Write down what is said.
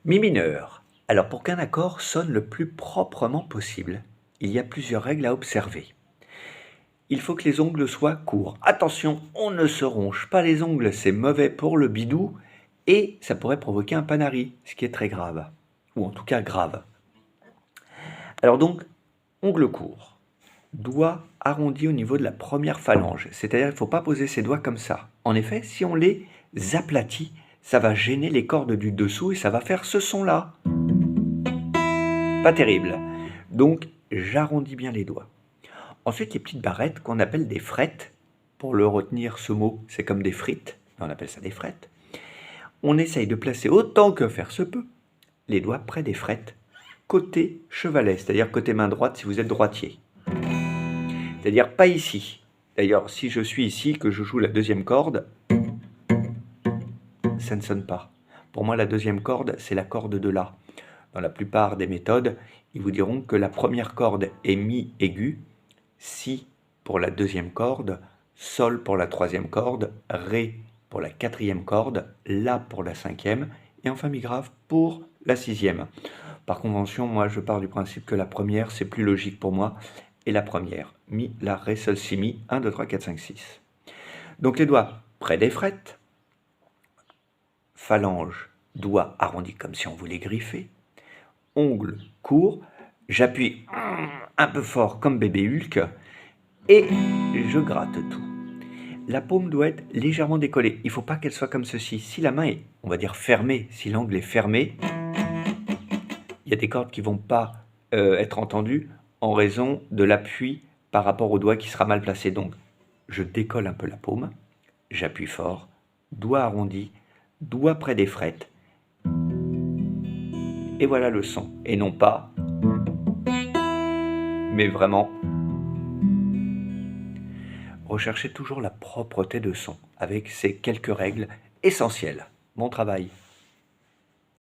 Mi mineur. Alors pour qu'un accord sonne le plus proprement possible, il y a plusieurs règles à observer. Il faut que les ongles soient courts. Attention, on ne se ronge pas les ongles, c'est mauvais pour le bidou et ça pourrait provoquer un panari, ce qui est très grave. Ou en tout cas grave. Alors donc, ongles courts, doigts arrondis au niveau de la première phalange, c'est-à-dire qu'il ne faut pas poser ses doigts comme ça. En effet, si on les aplatit, ça va gêner les cordes du dessous et ça va faire ce son-là. Pas terrible. Donc, j'arrondis bien les doigts. Ensuite, les petites barrettes qu'on appelle des frettes. Pour le retenir, ce mot, c'est comme des frites. On appelle ça des frettes. On essaye de placer autant que faire se peut les doigts près des frettes, côté chevalet, c'est-à-dire côté main droite si vous êtes droitier. C'est-à-dire pas ici. D'ailleurs, si je suis ici, que je joue la deuxième corde, ça ne sonne pas. Pour moi, la deuxième corde, c'est la corde de La. Dans la plupart des méthodes, ils vous diront que la première corde est mi aigu, si pour la deuxième corde, sol pour la troisième corde, ré pour la quatrième corde, la pour la cinquième, et enfin mi grave pour la sixième. Par convention, moi je pars du principe que la première c'est plus logique pour moi, et la première, mi, la, ré, sol, si, mi, 1, 2, 3, 4, 5, 6. Donc les doigts près des frettes, phalange, doigts arrondis comme si on voulait griffer, ongles courts, j'appuie un peu fort comme bébé Hulk et je gratte tout. La paume doit être légèrement décollée, il ne faut pas qu'elle soit comme ceci. Si la main est, on va dire fermée, si l'angle est fermé, il y a des cordes qui ne vont pas être entendues en raison de l'appui par rapport au doigt qui sera mal placé. Donc je décolle un peu la paume, j'appuie fort, doigt arrondi, doigt près des frettes, et voilà le son. Et non pas, mais vraiment, recherchez toujours la propreté de son avec ces quelques règles essentielles. Bon travail!